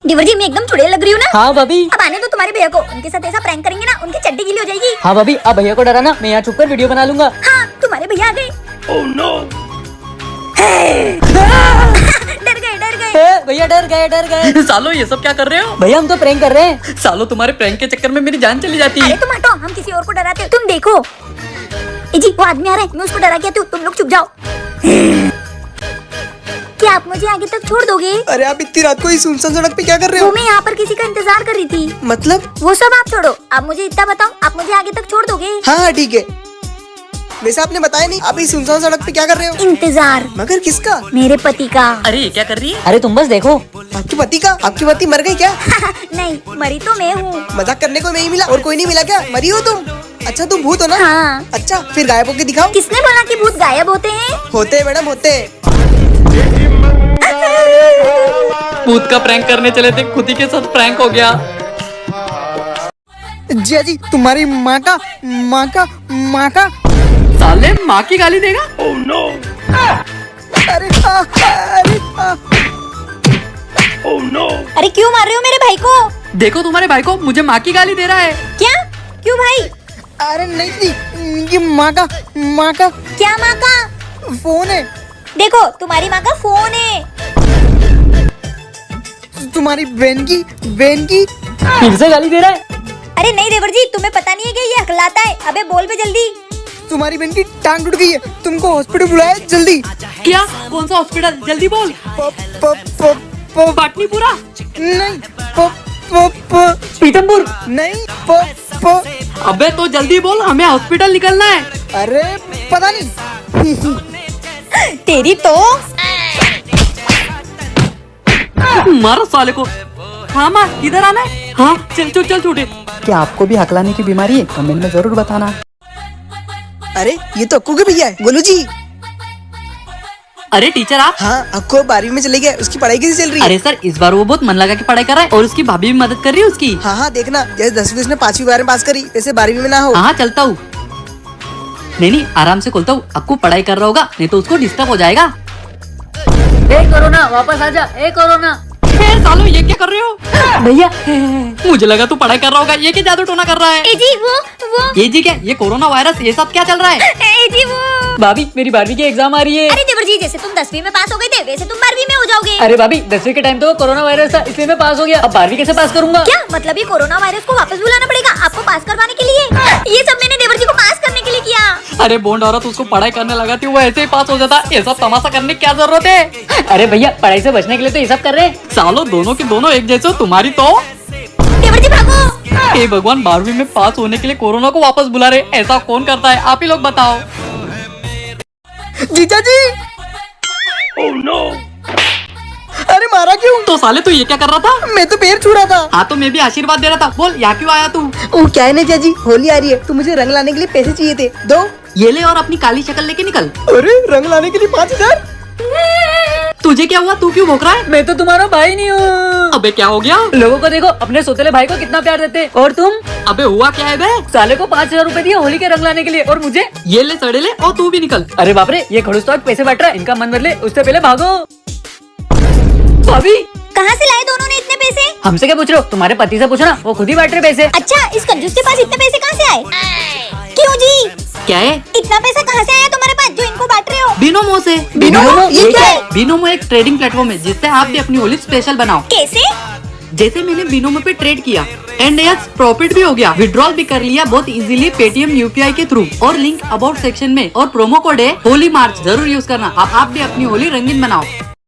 देवर जी मैं एकदम चुड़ैल लग रही हूँ ना। हाँ भाभी। अब आने दो तुम्हारे भैया को, उनके साथ ऐसा प्रैंक करेंगे ना उनकी चड्डी गीली हो जाएगी। हाँ भाभी, अब भैया को डराना, मैं यहाँ छुप कर वीडियो बना लूंगा। हाँ तुम्हारे भैया आ गए। Oh no! डर गए। भैया डर गए। सालो ये सब क्या कर रहे हो? भैया हम तो प्रैंक कर रहे हैं। सालो तुम्हारे प्रैंक के चक्कर में मेरी जान चली जाती अरे है। तुम हटो, हम किसी और को डराते हो। तुम देखो ए जी वो आदमी आ रहा है, मैं उसको डरा के आती हूँ, तुम लोग चुप जाओ। क्या आप मुझे आगे तक छोड़ दोगे? अरे आप इतनी रात को इस सुनसान सड़क पे क्या कर रहे वो हो? मैं यहाँ पर किसी का इंतजार कर रही थी। मतलब? वो सब आप छोड़ो, आप मुझे इतना बताओ, आप मुझे आगे तक छोड़ दोगे? हाँ हाँ ठीक है। वैसे आपने बताया नहीं, आप इस सुनसान सड़क पे क्या कर रहे हो? इंतजार। मगर किसका? मेरे पति का। अरे ये क्या कर रही है? अरे तुम बस देखो। आपके पति का? आपकी पति मर गई क्या? नहीं मरी तो मैं हूँ। मजाक करने को नहीं मिला और कोई नहीं मिला क्या? मरी हो तुम? अच्छा तुम भूत हो ना? हाँ। अच्छा फिर गायब होके दिखाओ। किसने बोला कि भूत गायब होते हैं? होते मैडम होते। भूत का प्रैंक करने चले थे, खुद ही के साथ प्रैंक हो गया। जिया जी तुम्हारी माँ का साले माँ की गाली देगा? Oh no! अरे अरे Oh no! अरे क्यों मार रहे हो मेरे भाई को? देखो तुम्हारे भाई को मुझे माँ की गाली दे रहा है। क्या? क्यों भाई? अरे नहीं थी, ये माँ का क्या माँ का? फोन है। देखो तुम्हारी माँ का फोन है। तुम्हारी बहन की फिर से गाली दे रहा है। अरे नहीं देवर जी, तुम्हें पता नहीं है कि ये हकलाता है। अबे बोल बे जल्दी। तुम्हारी बहन की टांग टूट गई है, तुमको हॉस्पिटल बुलाया जल्दी। क्या? कौन सा हॉस्पिटल? जल्दी बोल। पाटनीपुरा? नहीं पीतमपुर? नहीं अबे तो जल्दी बोल, हमें हॉस्पिटल निकलना है। अरे पता नहीं। तेरी तो मारो साले को। हाँ माँ किधर आना है? हाँ चल छोटे। क्या आपको भी हकलाने की बीमारी है? कमेंट में जरूर बताना। अरे ये तो अक्कू के भैया है, गोलू जी। अरे टीचर आप? हाँ अक्कू 12वीं में चले गया, उसकी पढ़ाई कैसी चल रही है? अरे सर इस बार वो बहुत मन लगा के पढ़ाई कर रहा है और उसकी भाभी भी मदद कर रही है उसकी। हाँ देखना, जैसे 10वीं उसने 5वीं बार में पास करी, वैसे 12वीं में ना हो। हाँ चलता हूँ। नहीं आराम से खोलता हूँ, अक्कू पढ़ाई कर रहा होगा, नहीं तो उसको डिस्टर्ब हो जाएगा। ए कोरोना वापस आजा। ए कोरोना। सालो ये क्या कर रहे हो? भैया मुझे लगा तू पढ़ाई कर रहा होगा, ये क्या जादू टोना कर रहा है? ए जी वो ये जी क्या? ये कोरोना वायरस ये सब क्या चल रहा है? ए जी वो। भाभी मेरी 12वीं की एग्जाम आ रही है। अरे देवर जी, जैसे तुम 10वीं में पास हो गए थे वैसे तुम 12वीं में हो जाओगे। अरे भाभी 10वीं के टाइम तो कोरोना वायरस था, इसलिए मैं पास हो गया। अब 12वीं कैसे पास करूंगा? क्या मतलब? ये कोरोना वायरस को वापस बुलाना पड़ेगा आपको पास करवाने के लिए? ये सब मैंने देवर जी को पास करने के लिए किया। अरे बोंड औरत उसको पढ़ाई करने लगा थी, वो ऐसे ही पास हो जाता। ये सब तमाशा करने की क्या जरूरत है? अरे भैया पढ़ाई से बचने के लिए तो ये सब कर रहे हैं। सालो दोनों के दोनों एक जैसे हो, तुम्हारी तो। देवर जी भागो। हे भगवान, 12वीं में पास होने के लिए कोरोना को वापस बुला रहे, ऐसा कौन करता है? आप ही लोग बताओ। जीजा जी। Oh no! अरे मारा क्यों? तो साले तू ये क्या कर रहा था? मैं तो पैर छू रहा था। हाँ तो मैं भी आशीर्वाद दे रहा था। बोल यहाँ क्यों आया तू? वो क्या है ना जीजा जी, होली आ रही है तो मुझे रंग लाने के लिए पैसे चाहिए थे, दो। ये ले और अपनी काली शक्ल लेके निकल। अरे रंग लाने के लिए 5000? तुझे क्या हुआ? तू क्यों भौंक रहा है? मैं तो तुम्हारा भाई नहीं हूँ। अबे क्या हो गया? लोगों को देखो, अपने सोतेले भाई को कितना प्यार देते। और तुम? अबे हुआ क्या है बे? साले को 5000 रूपए दिए होली के रंग लाने के लिए, और मुझे ये ले सड़े ले और तू भी निकल। अरे बाप रे, ये खड़ूस तो पैसे बांट रहा है, इनका मन बदले उससे पहले भागो। भाभी कहाँ से लाए दोनों ने इतने पैसे? हमसे क्या पूछ रहे हो? तुम्हारे पति से पूछो ना, वो खुद ही बांट रहे पैसे। अच्छा इस कंजूस के पास इतने पैसे कहाँ से आए? क्यों जी? क्या है? इतना पैसा कहाँ से आया तुम्हारे पास जो इनको बांट रहे हो? बिनोमो से। बिनोमो? ये क्या है? बिनोमो एक ट्रेडिंग प्लेटफॉर्म है जिससे आप भी अपनी होली स्पेशल बनाओ। कैसे? जैसे मैंने बिनोमो पे ट्रेड किया एंड यस प्रॉफिट भी हो गया, विड्रॉल भी कर लिया बहुत इजीली पेटीएम यूपीआई के थ्रू। और लिंक अबाउट सेक्शन में और प्रोमो कोड है होली मार्च, जरूर यूज करना। आप भी अपनी होली रंगीन बनाओ।